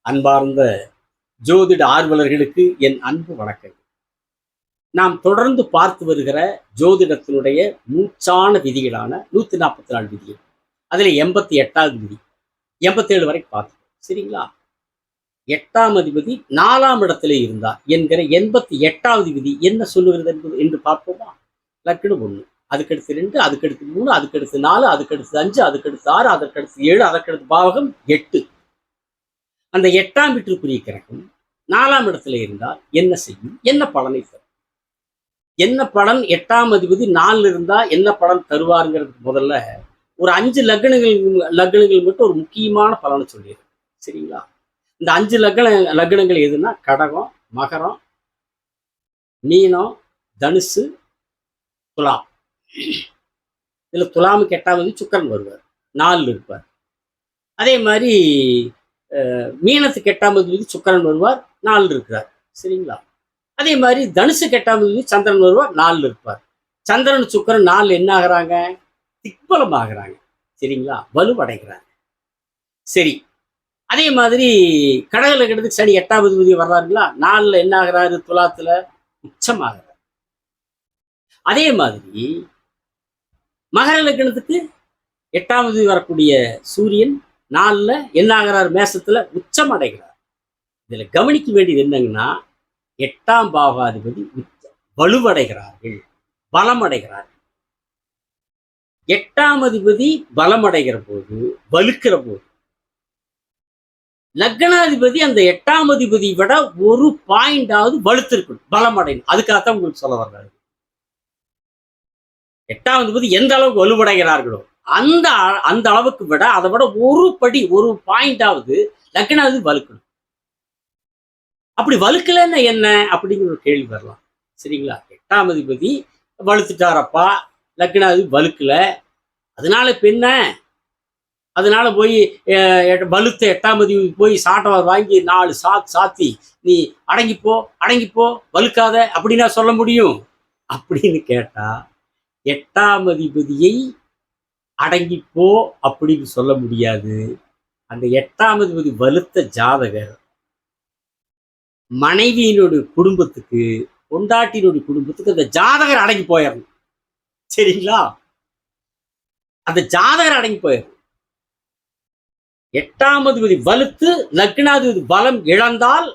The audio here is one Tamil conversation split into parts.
அன்பார்ந்த ஜோதிட ஆர்வலர்களுக்கு என் அன்பு வணக்கம். நாம் தொடர்ந்து பார்த்து வருகிற ஜோதிடத்தினுடைய மூச்சான விதிகளான 144 விதிகள். அதில் 88வது விதி, 87 வரை பார்த்தோம். சரிங்களா? 8ஆம் அதிபதி 4ஆம் இடத்திலே இருந்தார் என்கிற 88வது விதி என்ன சொல்லுகிறது என்று பார்ப்போமா? லக்னம் 1, அதுக்கடுத்து 2, அதுக்கடுத்து 3, அதுக்கடுத்து 4, அதுக்கடுத்து 5, அதுக்கடுத்து 6, அதற்கடுத்து 7, அதற்கடுத்து பாவகம் 8. அந்த 8ஆம் வீட்டிற்குரிய கிரகம் 4ஆம் இடத்துல இருந்தால் என்ன செய்யும்? என்ன பலனை தரும்? என்ன பலன் 8ஆம் அதிபதி 4 இருந்தா என்ன பலன் தருவாருங்கிறதுக்கு முதல்ல ஒரு 5 லக்னங்கள் மட்டும் ஒரு முக்கியமான பலனை சொல்லிடுறேன். சரிங்களா? இந்த 5 லக்னங்கள் எதுன்னா கடகம், மகரம், மீனம், தனுசு, துலாம். இதுல துலாமுக்கு 8ஆம் அதிபதி சுக்கிரன் வருவார், 4 இருப்பார். அதே மாதிரி மீனத்துக்கு 8ஆம் அதிபதி சுக்கிரன் வருவார், 4 இருக்கிறார். சரிங்களா? அதே மாதிரி தனுசுக்கு 8ஆம் அதிபதி சந்திரன் வருவார், 4 இருப்பார். சந்திரன் சுக்கிரன் 4 என்ன ஆகுறாங்க? திக்பலம் ஆகுறாங்க. சரிங்களா? வலுவடைகிறாங்க. சரி, அதே மாதிரி கடக லக்னத்துக்கு சனி 8ஆம் அதிபதி வர்றாருங்களா, 4 என்ன ஆகுறாரு? துலாத்துல உச்சமாகிறார். அதே மாதிரி மகர லக்னத்துக்கு 8ஆம் அதிபதி வரக்கூடிய சூரியன் 4ல் என்ன ஆகிறார்? மேசத்துல உச்சம் அடைகிறார். இதுல கவனிக்க வேண்டியது என்னங்கன்னா, 8ஆம் பாவாதிபதி வலுவடைகிறார்கள், பலம் அடைகிறார்கள். 8ஆம் அதிபதி பலம் அடைகிற போது, வலுக்கிற போது, லக்னாதிபதி அந்த 8ஆம் அதிபதி விட ஒரு பாயிண்டாவது வலுத்திருக்கணும், பலம் அடையணும். அதுக்காகத்தான் உங்களுக்கு சொல்ல வர்றாரு. 8ஆம் அதிபதி எந்த அளவுக்கு வலுவடைகிறார்களோ அந்த அந்த அளவுக்கு விட அதை விட ஒரு படி, ஒரு பாயிண்டாவது லக்னாதிபதி வலுக்கணும். அப்படி வலுக்கலன்னா என்ன அப்படிங்கிற ஒரு கேள்வி வரலாம். சரிங்களா? 8ஆம் அதிபதி வலுத்துட்டாரப்பா, லக்னாதிபதி வலுக்கல, அதனால இப்ப என்ன? அதனால போய் வலுத்த 8ஆம் அதிபதி போய் சாட்டை வாங்கி 4 சாத்தி நீ அடங்கிப்போ வலுக்காத அப்படின்னா சொல்ல முடியும்? அப்படின்னு கேட்டா 8ஆம் அதிபதியை அடங்கிப்போ அப்படின்னு சொல்ல முடியாது. அந்த 8ஆம் அதிபதி வலுத்த ஜாதகர் மனைவியினுடைய குடும்பத்துக்கு, பொண்டாட்டியினுடைய குடும்பத்துக்கு அந்த ஜாதகர் அடங்கி போயிடணும். சரிங்களா? அந்த ஜாதகர் அடங்கி போயிடணும். 8ஆம் அதிபதி வலுத்து லக்னாதிபதி பலம் இழந்தால்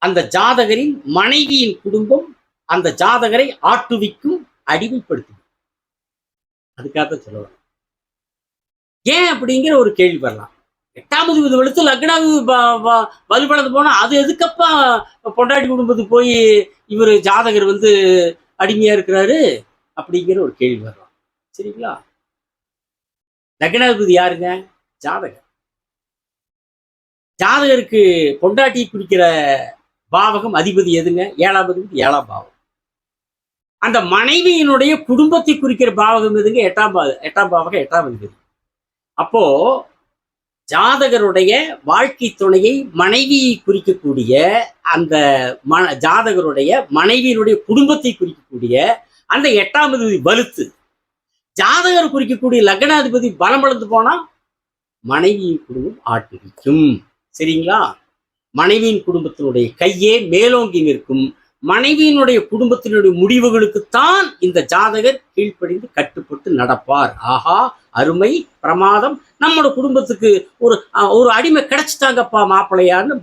அந்த ஜாதகரின் மனைவியின் குடும்பம் அந்த ஜாதகரை ஆட்டுவிக்கும், அடிமைப்படுத்தும். அதுக்காக சொல்லுவாங்க. ஏன் அப்படிங்கிற ஒரு கேள்வி வரலாம். 8ஆம் அதிபதி வலுத்து லக்னாதிபதி வலுப்படந்து போனா அது எதுக்கப்பா பொண்டாட்டி குடும்பத்துக்கு போய் இவர் ஜாதகர் அடிமையா இருக்கிறாரு அப்படிங்கிற ஒரு கேள்வி வரலாம். சரிங்களா? லக்னாதிபதி யாருங்க? ஜாதகர். ஜாதகருக்கு பொண்டாட்டி குறிக்கிற பாவகம் அதிபதி எதுங்க? 7ஆம் அதிபதி, 7ஆம் பாவம். அந்த மனைவியினுடைய குடும்பத்தை குறிக்கிற பாவகம் எதுங்க? 8ஆம் பாவகம், 8ஆம் அதிபதி. அப்போ ஜாதகருடைய வாழ்க்கை துணையை மனைவியை குறிக்கக்கூடிய அந்த ஜாதகருடைய மனைவியினுடைய குடும்பத்தை குறிக்கக்கூடிய அந்த 8ஆம் அதிபதி வலுத்து ஜாதகர் குறிக்கக்கூடிய லக்னாதிபதி பலம் இழந்து போனா மனைவியின் குடும்பம் ஆட்டுவிக்கும். சரிங்களா? மனைவியின் குடும்பத்தினுடைய கையே மேலோங்கி நிற்கும். மனைவியினுடைய குடும்பத்தினுடைய முடிவுகளுக்குத்தான் இந்த ஜாதகர் கீழ்ப்படிந்து கட்டுப்பட்டு நடப்பார். ஆஹா, அருமை, பிரமாதம், நம்மளோட குடும்பத்துக்கு ஒரு அடிமை கிடைச்சிட்டாங்கப்பா மாப்பிள்ளையான்னு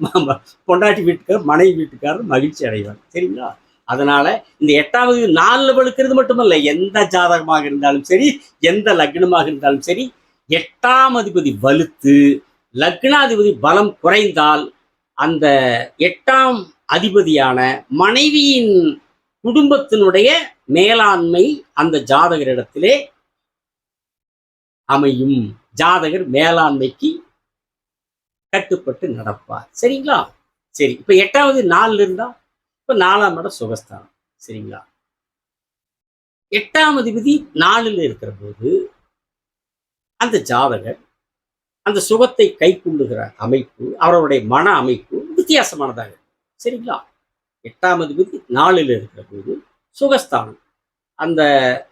பொண்டாட்டி வீட்டுக்காரர், மனைவி வீட்டுக்காரர் மகிழ்ச்சி அடைவார். சரிங்களா? அதனால இந்த 8ஆம் அதிபதி 4 வலுக்கிறது மட்டுமல்ல, எந்த ஜாதகமாக இருந்தாலும் சரி, எந்த லக்னமாக இருந்தாலும் சரி, 8ஆம் அதிபதி வலுத்து லக்னாதிபதி பலம் குறைந்தால் அந்த 8ஆம் அதிபதியான மனைவியின் குடும்பத்தினுடைய மேலாண்மை அந்த ஜாதகரிடத்திலே அமையும். ஜாதகர் மேலாண்மைக்கு கட்டுப்பட்டு நடப்பார். சரிங்களா? சரி, இப்ப 8ஆவது 4 இருந்தா இப்ப 4ஆம் இடம் சுகஸ்தானம். சரிங்களா? 8ஆம் அதிபதி 4ல் இருக்கிற போது அந்த ஜாதகர் அந்த சுகத்தை கை கொள்ளுகிற அமைப்பு, அவருடைய மன அமைப்பு வித்தியாசமானதாக. சரிங்களா? 8ஆம் அதிபதி 4ல் இருக்கிற போது சுகஸ்தானம், அந்த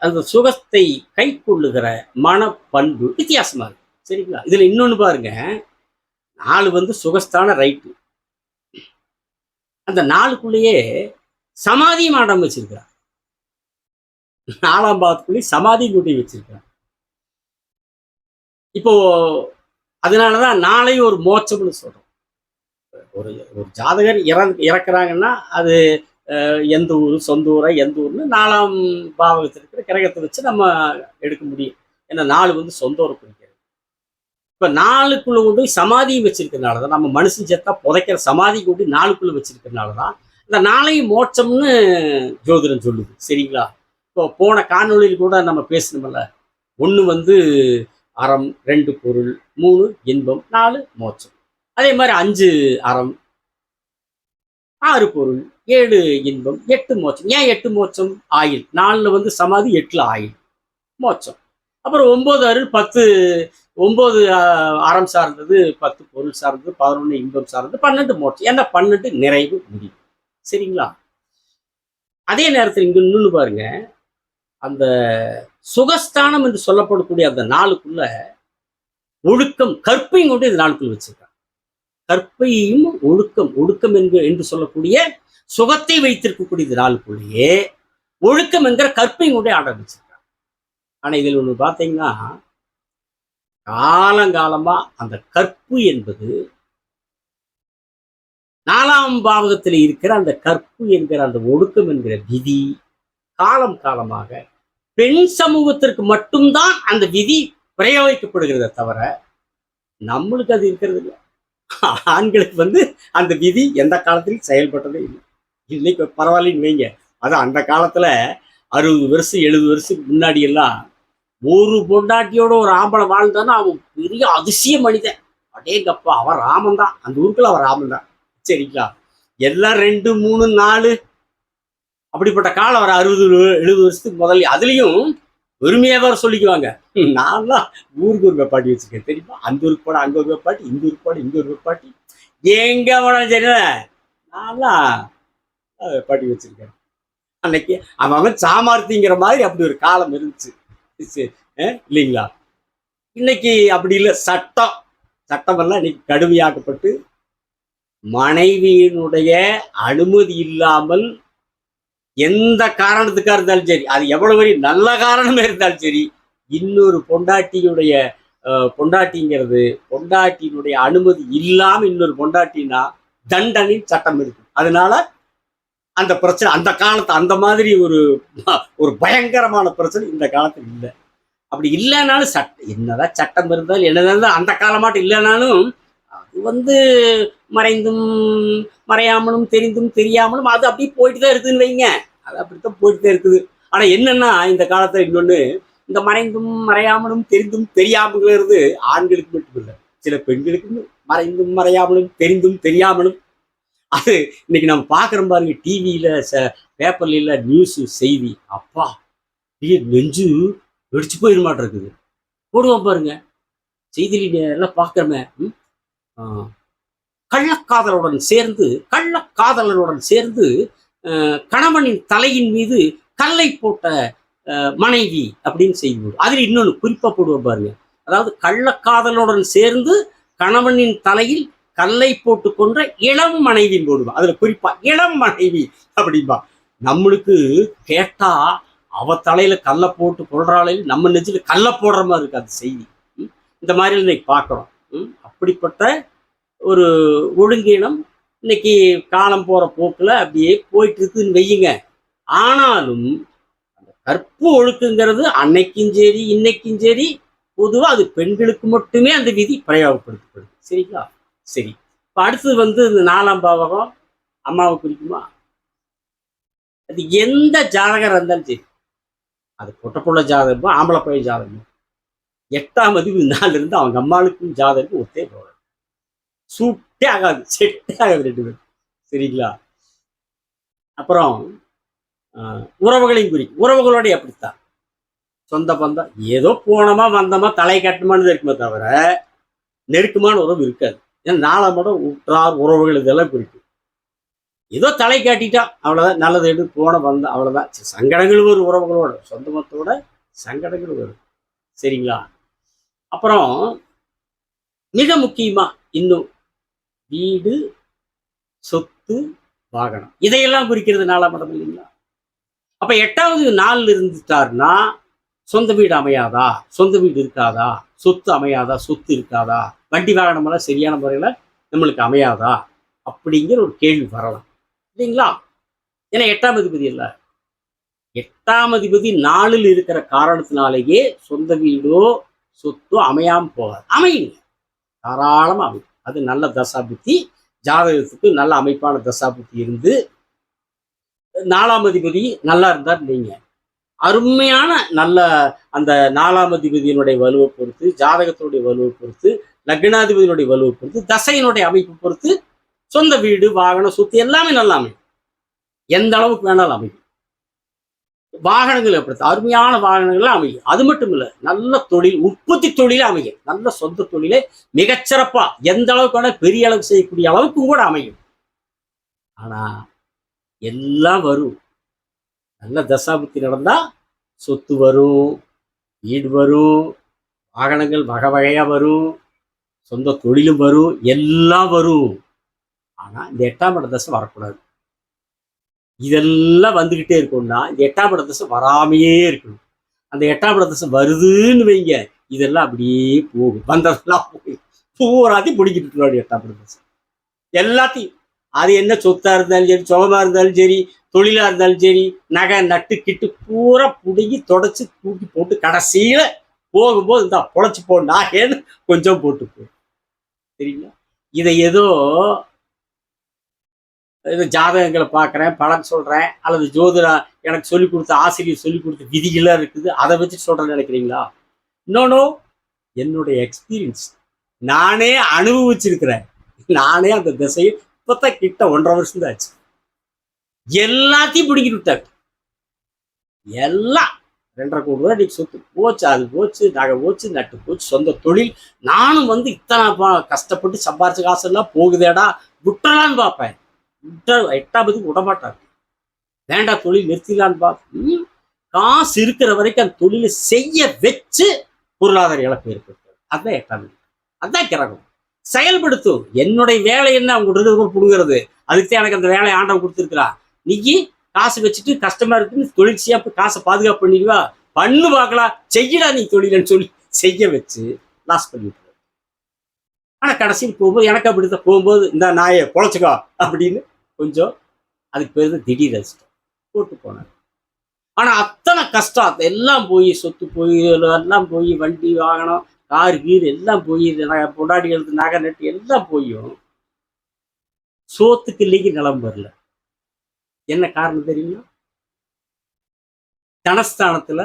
அந்த சுகத்தை கை கொள்ளுகிற மன பண்பு வித்தியாசமா இருக்கு. சரிங்களா? இதுல இன்னொன்னு பாருங்க, 4 வந்து சுகஸ்தான ரைட்டு. அந்த 4க்குள்ளேயே சமாதியும் ஆடம் வச்சிருக்கிறார். 4ஆம் பாவத்துக்குள்ளேயே சமாதி கூட்டி வச்சிருக்கிறார். இப்போ அதனாலதான் நாளை ஒரு மோட்சம்னு சொல்றோம். ஒரு ஒரு ஜாதகர் இறக்குறாங்கன்னா அது எந்த ஊர், சொந்த ஊரா, எந்த ஊர்னு 4ஆம் பாவகத்தில் இருக்கிற கிரகத்தை வச்சு நம்ம எடுக்க முடியும். ஏன்னா 4 வந்து சொந்த ஊரை குறிக்கிறது. இப்ப 4க்குள்ள கொண்டு சமாதி வச்சிருக்கிறதுனாலதான், நம்ம மனுஷன் செத்தா புதைக்கிற சமாதி கொண்டு 4க்குள்ள வச்சிருக்கிறதுனாலதான் இந்த 4ஐயும் மோட்சம்னு ஜோதிடம் சொல்லுது. சரிங்களா? இப்போ போன காணொளியில் கூட நம்ம பேசணும்ல, 1 வந்து அறம், 2 பொருள், 3 இன்பம், 4 மோட்சம். அதே மாதிரி 5 அறம், 6 பொருள், 7 இன்பம், 8 மோட்சம். ஏன் 8 மோட்சம்? ஆயில். 4ல வந்து சமாதி, 8ல ஆயில், மோட்சம். அப்புறம் 9 அருள், 10 9 அறம் சார்ந்தது, 10 பொருள் சார்ந்தது, 11 இன்பம் சார்ந்தது, 12 மோட்சம். ஏன்னா 12 நிறைவு முடிவு. சரிங்களா? அதே நேரத்தில் இங்க இன்னொன்னு பாருங்க, அந்த சுகஸ்தானம் என்று சொல்லப்படக்கூடிய அந்த 4க்குள்ள ஒழுக்கம், கற்பையும் கொண்டு இந்த 4க்குள்ள வச்சிருக்காங்க. கற்பையும் ஒழுக்கம், ஒழுக்கம் என்று சொல்லக்கூடிய சுகத்தை வைத்திருக்கக்கூடிய இந்த 4க்குள்ளேயே ஒழுக்கம் என்கிற கற்பையும் கொண்டே ஆரம்பிச்சிருக்காங்க. ஆனா இதில் ஒண்ணு பார்த்தீங்கன்னா, காலங்காலமா அந்த கற்பு என்பது 4ஆம் பாவகத்தில் இருக்கிற அந்த கற்பு என்கிற அந்த ஒழுக்கம் என்கிற விதி காலம் காலமாக பெண் சமூகத்திற்கு மட்டும்தான் அந்த விதி பிரயோகிக்கப்படுகிறத தவிர நம்மளுக்கு அது இருக்கிறது இல்லை. ஆண்களுக்கு வந்து அந்த விதி எந்த காலத்திலும் செயல்பட்டதே இல்லை. இன்னைக்கு பரவாயில்லன்னு வைங்க. அதான் அந்த காலத்துல 60 வருஷம் 70 வருஷத்துக்கு முன்னாடி எல்லாம் ஒரு பொண்டாட்டியோட ஒரு ஆம்பளை வாழ்ந்தான்னா அவன் பெரிய அதிசய மனிதன். அடேங்கப்பா, அவன் ராமன் தான், அந்த ஊருக்குள்ள அவன் ராமன் தான். சரிங்களா? எல்லாம் 2 3 4 அப்படிப்பட்ட காலம் வர 60 70 வருஷத்துக்கு முதல்ல. அதுலயும் பெருமையாக சொல்லிக்குவாங்க, நான் தான் ஊருக்கு ஒரு வெப்பாட்டி வச்சிருக்கேன் தெரியுமா, அந்த ஊருக்கு போட அங்க ஒரு வெப்பாட்டி, இந்த ஊருக்கு போட இங்க ஒரு வெப்பாட்டி, எங்க போனாலும் சரி நான் தான் வெப்பாட்டி வச்சிருக்கேன். அன்னைக்கு அவன் சாமர்த்திங்கிற மாதிரி அப்படி ஒரு காலம் இருந்துச்சு இல்லைங்களா? இன்னைக்கு அப்படி இல்லை. சட்டமெல்லாம் இன்னைக்கு கடுமையாக்கப்பட்டு மனைவியினுடைய அனுமதி இல்லாமல் எந்த காரணத்துக்காக இருந்தாலும் சரி, அது எவ்வளவு வரை நல்ல காரணமே இருந்தாலும் சரி, இன்னொரு பொண்டாட்டிங்கிறது பொண்டாட்டியினுடைய அனுமதி இல்லாம இன்னொரு பொண்டாட்டினா தண்டனையின் சட்டம் இருக்கு. அதனால அந்த பிரச்சனை அந்த காலத்து அந்த மாதிரி ஒரு பயங்கரமான பிரச்சனை இந்த காலத்துல இல்லை. அப்படி இல்லைனாலும் என்னதான் சட்டம் இருந்தாலும் என்னதான் அந்த காலமாட்டம் இல்லைனாலும் அது வந்து மறைந்தும் மறையாமலும் தெரிந்தும் தெரியாமலும் அது அப்படியே போயிட்டு தான் இருக்குதுன்னு வைங்க. அது அப்படித்தான் போயிட்டு தான் இருக்குது. ஆனா என்னன்னா இந்த காலத்துல இன்னொன்னு, இந்த மறைந்தும் மறையாமலும் தெரிந்தும் தெரியாமங்கிறது ஆண்களுக்கு மட்டும் இல்லை, சில பெண்களுக்கு மறைந்தும் மறையாமலும் தெரிந்தும் தெரியாமலும். அது இன்னைக்கு நம்ம பார்க்குறோம் பாருங்க, டிவியில பேப்பர்ல நியூஸ் செய்தி, அப்பா நெஞ்சு வெடிச்சு போயிட மாட்டிருக்குது. போடுவோம் பாருங்க செய்தியில எல்லாம் பார்க்குறோமே, கள்ளக்காதலருடன் சேர்ந்து கணவனின் தலையின் மீது கல்லை போட்ட மனைவி அப்படின்னு செய்வோம். அதில் இன்னொன்று குறிப்பா போடுவோம் பாருங்க, அதாவது கள்ளக்காதலுடன் சேர்ந்து கணவனின் தலையில் கல்லை போட்டு கொன்ற இளம் மனைவின்னு போடுவான். அதுல குறிப்பா இளம் மனைவி அப்படின்பா. நம்மளுக்கு கேட்டா அவ தலையில கல்லை போட்டு கொள்றாளே, நம்ம நெஞ்சில கல்லை போடுற மாதிரி இருக்கு அந்த செய்தி. இந்த மாதிரி இன்னைக்கு பார்க்குறோம். அப்படிப்பட்ட ஒரு ஒழுங்கீனம் இன்னைக்கு காலம் போற போக்குல அப்படியே போயிட்டு இருக்குன்னு வையுங்க. ஆனாலும் அந்த கற்பு ஒழுக்குங்கிறது அன்னைக்கும் சரி இன்னைக்கும் சரி பொதுவா அது பெண்களுக்கு மட்டுமே அந்த விதி பிரயோகப்படுத்தப்படுது. சரிங்களா? சரி, இப்ப அடுத்தது வந்து இந்த 4ஆம் பாவகம் அம்மாவை குறிக்குமா? அது எந்த ஜாதகர் இருந்தாலும் சரி, அது பொட்டப்புள்ள ஜாதகமோ ஆம்பளை பையன் ஜாதகமோ, 8ஆம் அதிபதி நாள் இருந்து அவங்க அம்மாளுக்கும் ஜாதகத்துக்கும் ஒத்தே போகாது, சூட்டே ஆகாது, செட்டே ஆகாது 2 பேரும். சரிங்களா? அப்புறம் உறவுகளையும் குறிக்கும். உறவுகளோட அப்படித்தான், சொந்த பந்தம் ஏதோ போனோமா வந்தோமா தலை கட்டுமானது இருக்குமே தவிர நெருக்கமான உறவு இருக்காது. ஏன்னா 4ஆம் இடம் உற்றார் உறவுகள் இதெல்லாம் குறிக்கும். ஏதோ தலை காட்டிட்டா அவ்வளவுதான், நல்லது எடுத்து போன வந்த அவ்வளவுதான். சங்கடங்கள் வரும் உறவுகளோட, சொந்த மத்தோட சங்கடங்கள் வரும். சரிங்களா? அப்புறம் மிக முக்கியமா இன்னும் வீடு, சொத்து, வாகனம் இதையெல்லாம் குறிக்கிறது 4ஆம் இடம் இல்லைங்களா? அப்ப 8வது நாள்ல இருந்துட்டாருன்னா சொந்த வீடு அமையாதா, சொந்த வீடு இருக்காதா, சொத்து அமையாதா, சொத்து இருக்காதா, வண்டி வாகனம் எல்லாம் சரியான முறையில நம்மளுக்கு அமையாதா அப்படிங்கிற ஒரு கேள்வி வரலாம் இல்லைங்களா? ஏன்னா 8ஆம் அதிபதி இல்ல. 8ஆம் அதிபதி 4ல் இருக்கிற காரணத்தினாலேயே சொந்த வீடோ சொத்தோ அமையாம போகாது. அமையுங்க, தாராளமா அமையும். அது நல்ல தசாபுத்தி, ஜாதகத்துக்கு நல்ல அமைப்பான தசாபுத்தி இருந்து 4ஆம் அதிபதி நல்லா இருந்தார் நீங்க அருமையான நல்ல அந்த 4ஆம் அதிபதியினுடைய வலுவை பொறுத்து, ஜாதகத்தினுடைய வலுவை பொறுத்து, லக்னாதிபதியினுடைய வலுவை பொறுத்து, தசையினுடைய அமைப்பு பொறுத்து சொந்த வீடு, வாகனம், சொத்து எல்லாமே நல்லா அமையும். எந்த அளவுக்கு வேணாலும் அமையும். வாகனங்கள் எப்படி அருமையான வாகனங்கள் அமையும். அது மட்டும் இல்ல, நல்ல தொழில், உற்பத்தி தொழிலே அமையும். நல்ல சொந்த தொழிலே மிகச்சிறப்பா எந்த அளவுக்கு வேணா பெரிய அளவுக்கு செய்யக்கூடிய அளவுக்கும் கூட அமையும். ஆனா எல்லாம் வரும். நல்ல தசாபுத்தி நடந்தா சொத்து வரும், வீடு வரும், வாகனங்கள் வகை வகையா வரும், சொந்த தொழிலும் வரும், எல்லாம் வரும். ஆனா இந்த 8ஆம் இட தசை வரக்கூடாது. இதெல்லாம் வந்துகிட்டே இருக்கும்னா இந்த 8ஆம் இட தசை வராமையே இருக்கணும். அந்த 8ஆம் இட தசை வருதுன்னு வைங்க, இதெல்லாம் அப்படியே போகும். வந்ததெல்லாம் போய் பூராத்தையும் பிடிக்கிட்டு இருக்கணும் 8ஆம் இட தசை. எல்லாத்தையும் அது என்ன சொத்தா இருந்தாலும் சரி, சுகமா இருந்தாலும் சரி, தொழிலா இருந்தாலும் சரி, நகை நட்டு கிட்டு பூரா பிடுங்கி தொடச்சி தூக்கி போட்டு கடைசியில போகும்போது இந்த பொழைச்சி போனாகேன்னு கொஞ்சம் போட்டு போ. சரிங்களா? இதை ஏதோ ஜாதகங்களை பார்க்குறேன், பலன் சொல்றேன், அல்லது ஜோதிடா எனக்கு சொல்லிக் கொடுத்த ஆசிரியர் சொல்லிக் கொடுத்த விதிகளாக இருக்குது, அதை வச்சு சொல்றேன்னு நினைக்கிறீங்களா? இன்னொன்னு என்னுடைய எக்ஸ்பீரியன்ஸ், நானே அனுபவிச்சிருக்கிறேன். நானே அந்த திசையை இப்பதான் கிட்ட 1.5 வருஷம் தான் ஆச்சு. எல்லாத்தையும் பிடிக்கிட்டு விட்டாரு. எல்லாம் 2.5 கோடி ரூபாய் நீ சொத்து போச்சு, அது போச்சு, நகை போச்சு, நட்டு போச்சு, சொந்த தொழில். நானும் இத்தனை கஷ்டப்பட்டு சம்பாரிச்ச காசு எல்லாம் போகுதேடா, விட்டுறலான்னு பார்ப்பேன். 8ஆம் விடமாட்டார். வேண்டாம் தொழில் நிறுத்திடலான்னு பார்ப்பேன். காசு இருக்கிற வரைக்கும் அந்த தொழிலை செய்ய வச்சு பொருளாதார இழப்பு ஏற்படுத்தார். அதுதான் 8ஆம் இடம். அதுதான் கிரகம் செயல்படுத்தும். என்னுடைய வேலை என்ன, அவங்க புடுங்கிறது. அதுக்கு எனக்கு அந்த வேலையை ஆண்டவன் கொடுத்துருக்கிறா. நீ காசு வச்சுட்டு கஷ்டமா இருக்குன்னு தொழிற்சியா காசை பாதுகாப்பு பண்ணிடுவா, பண்ணு பார்க்கலாம், செய்யடா நீ தொழிலன்னு சொல்லி செய்ய வச்சு லாஸ் பண்ணிட்டு. ஆனா கடைசியில் போகும்போது எனக்கு அப்படித்தான் போகும்போது, இந்த நாயை பொழைச்சிக்கோ அப்படின்னு கொஞ்சம் அதுக்கு பேர் திடீர் அதிர்ஷ்டம் போட்டு போனார். ஆனா அத்தனை கஷ்டம் எல்லாம் போய், சொத்து போய், எல்லாம் போய், வண்டி வாகனம் கார் கீர் எல்லாம் போய், பொண்டாட்டிகளுக்கு நகை நட்டு எல்லாம் போயும் சோத்துக்கு இல்லைக்கு நிலம் வரல. என்ன காரணம் தெரியுமா? தனஸ்தானத்துல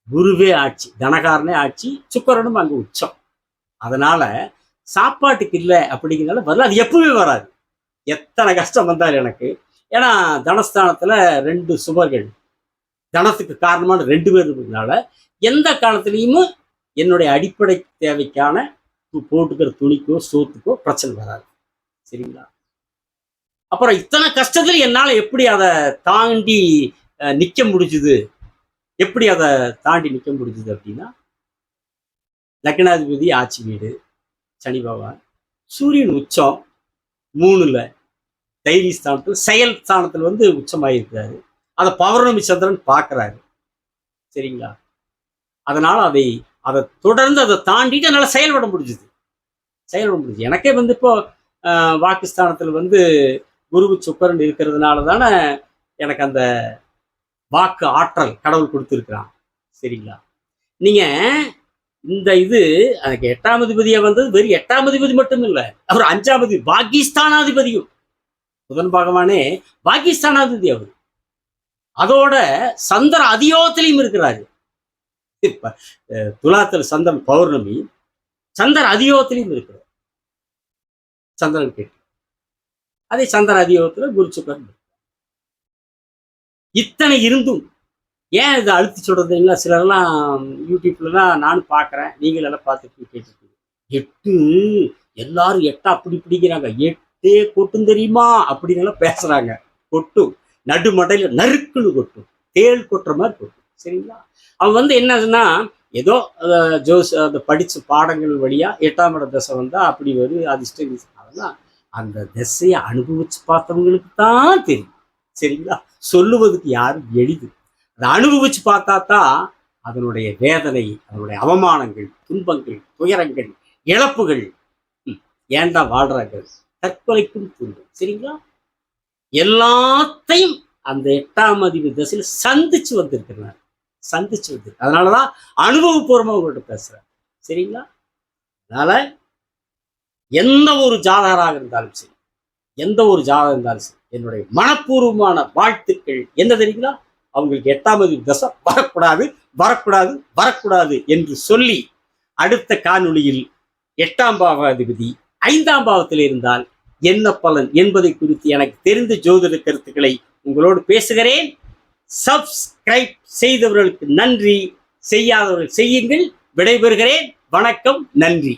குருவே ஆட்சி, தனகாரனே ஆட்சி, சுக்கரனும் அங்க உச்சம். அதனால சாப்பாட்டுக்கு இல்லை அப்படிங்கிறதுனால வரல. அது எப்பவுமே வராது, எத்தனை கஷ்டம் வந்தாலும் எனக்கு. ஏன்னா தனஸ்தானத்துல 2 சுபர்கள், தனத்துக்கு காரணமான 2 பேர் இருக்கிறதுனால எந்த காலத்திலையும் என்னுடைய அடிப்படை தேவைக்கான போட்டுக்கிற துணிக்கோ சோத்துக்கோ பிரச்சனை வராது. சரிங்களா? அப்புறம் இத்தனை கஷ்டத்துல என்னால எப்படி அதை தாண்டி நிக்க முடிஞ்சுது, எப்படி அதை தாண்டி நிக்க முடிஞ்சுது அப்படின்னா, லக்னாதிபதி ஆட்சி வீடு சனி பகவான், சூரியன் உச்சம் 3ல தைரிய ஸ்தானத்தில், செயல் ஸ்தானத்தில் உச்சமாயிருக்கிறாரு. அதை பௌர்ணமி சந்திரன் பார்க்கிறாரு. சரிங்களா? அதனால அதை தொடர்ந்து அதை தாண்டிட்டு என்னால செயல்பட முடிஞ்சுது. எனக்கே இப்போ வாக்குஸ்தானத்தில் குரு சுக்கரன் இருக்கிறதுனால தானே எனக்கு அந்த வாக்கு ஆற்றல் கடவுள் கொடுத்துருக்கிறான். சரிங்களா? நீங்க இந்த எனக்கு 8ஆம் அதிபதியா வெறும் 8ஆம் அதிபதி மட்டும் இல்லை, அவர் 5ஆம் அதிபதி, பாகிஸ்தானாதிபதியும். புதன் பகவானே பாகிஸ்தானாதிபதி அவர். அதோட சந்திர அதியோகத்திலையும் இருக்கிறாரு. இப்ப துலாத்துல சந்திரன் பௌர்ணமி, சந்திர அதியோகத்திலையும் இருக்கிறார். சந்திரன் கேட்டு அதே சந்திர அதியோகத்துல குரு சுக்கரன். இத்தனை இருந்தும் ஏன் இதை அழுத்தி சொல்றதுங்களா? சிலர்லாம் யூடியூப்லாம் நானும் பார்க்குறேன், நீங்கள் எல்லாம் பார்த்துட்டு கேட்டுருக்கீங்க. 8 எல்லாரும் 8 அப்படி பிடிக்கிறாங்க, 8 கொட்டும் தெரியுமா அப்படின்னு எல்லாம் பேசுறாங்க. கொட்டும், நடுமடையில நறுக்குன்னு கொட்டும், தேள் கொட்டுற மாதிரி கொட்டும். சரிங்களா? அவன் என்னதுன்னா ஏதோ அந்த படிச்ச பாடங்கள் வழியா 8ஆம் இட தசை வந்தா அப்படி வரும் அதிர்ஷ்டம். அதெல்லாம் அந்த திசையை அனுபவிச்சு பார்த்தவங்களுக்கு தான் தெரியும். சரிங்களா? சொல்லுவதுக்கு யாரும் எளிது. அதை அனுபவிச்சு பார்த்தா தான் அதனுடைய வேதனை, அதனுடைய அவமானங்கள், துன்பங்கள், துயரங்கள், இழப்புகள், ஏன்டா வாழ்றாங்க, தற்கொலைக்கும் தூண்டும். சரிங்களா? எல்லாத்தையும் அந்த 8ஆம் அதிபதி திசையில் சந்திச்சு வந்திருக்கிறார். அதனாலதான் அனுபவபூர்வமா உங்கள்கிட்ட பேசுறேன். சரிங்களா? அதனால எந்த ஒரு ஜாதகராக இருந்தாலும் சரி, என்னுடைய மனப்பூர்வமான வாழ்த்துக்கள் என்ன தெரியுங்களா? அவங்களுக்கு 8ஆம் அதிபதி தசை வரக்கூடாது என்று சொல்லி, அடுத்த காணொளியில் 8ஆம் பாவாதிபதி 5ஆம் பாவத்தில் இருந்தால் என்ன பலன் என்பதை குறித்து எனக்கு தெரிந்த ஜோதிட கருத்துக்களை உங்களோடு பேசுகிறேன். சப்ஸ்கிரைப் செய்தவர்களுக்கு நன்றி, செய்யாதவர்கள் செய்யுங்கள். விடைபெறுகிறேன். வணக்கம், நன்றி.